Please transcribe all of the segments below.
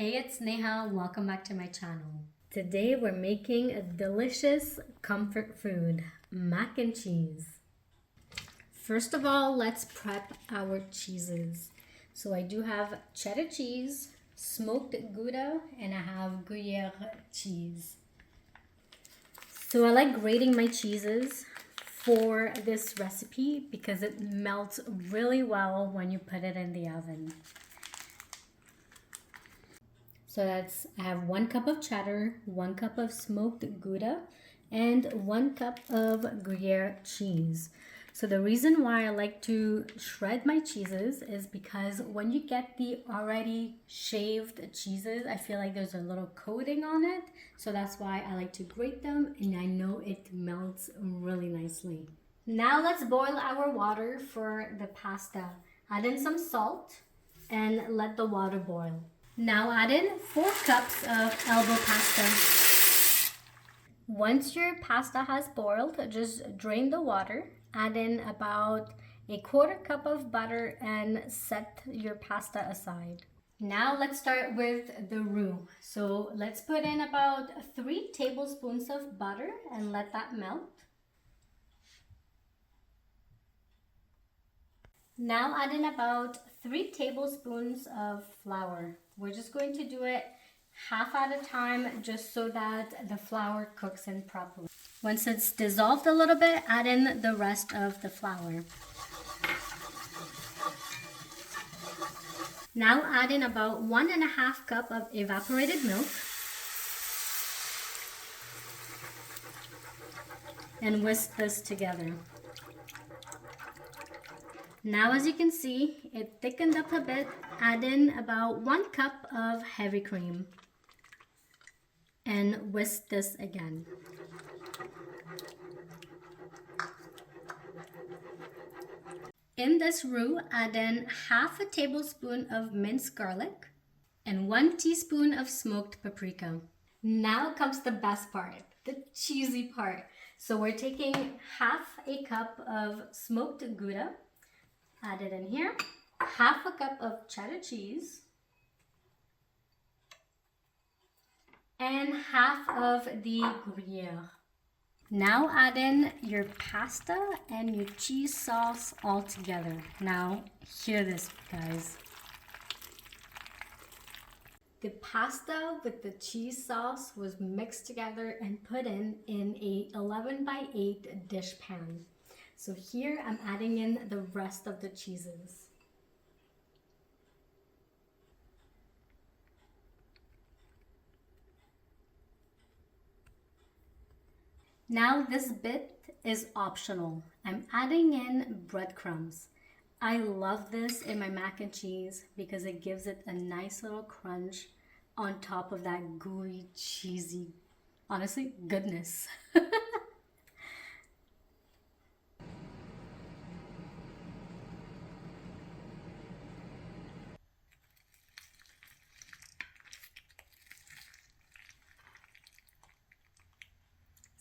Hey, it's Neha. Welcome back to my channel. Today we're making a delicious comfort food, mac and cheese. First of all, let's prep our cheeses. So I do have cheddar cheese, smoked Gouda, and I have Gruyere cheese. So I like grating my cheeses for this recipe because it melts really well when you put it in the oven. So I have 1 cup of cheddar, 1 cup of smoked Gouda, and 1 cup of Gruyere cheese. So the reason why I like to shred my cheeses is because when you get the already shaved cheeses, I feel like there's a little coating on it. So that's why I like to grate them, and I know it melts really nicely. Now let's boil our water for the pasta. Add in some salt and let the water boil. Now add in 4 cups of elbow pasta. Once your pasta has boiled, just drain the water. Add in about 1/4 cup of butter and set your pasta aside. Now let's start with the roux. So let's put in about 3 tablespoons of butter and let that melt. Now add in about 3 tablespoons of flour. We're just going to do it half at a time just so that the flour cooks in properly. Once it's dissolved a little bit, add in the rest of the flour. Now add in about 1.5 cup of evaporated milk and whisk this together. Now, as you can see, it thickened up a bit. Add in about 1 cup of heavy cream and whisk this again. In this roux, add in half a tablespoon of minced garlic and 1 teaspoon of smoked paprika. Now comes the best part, the cheesy part. So we're taking half a cup of smoked Gouda. Add it in here, half a cup of cheddar cheese, and half of the Gruyere. Now add in your pasta and your cheese sauce all together. Now hear this, guys. The pasta with the cheese sauce was mixed together and put in a 11x8 dish pan. So here I'm adding in the rest of the cheeses. Now this bit is optional. I'm adding in breadcrumbs. I love this in my mac and cheese because it gives it a nice little crunch on top of that gooey, cheesy, honestly, goodness.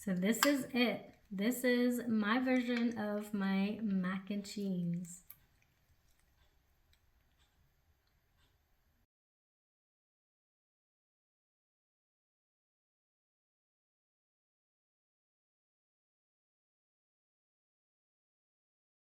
So this is it. This is my version of my mac and cheese.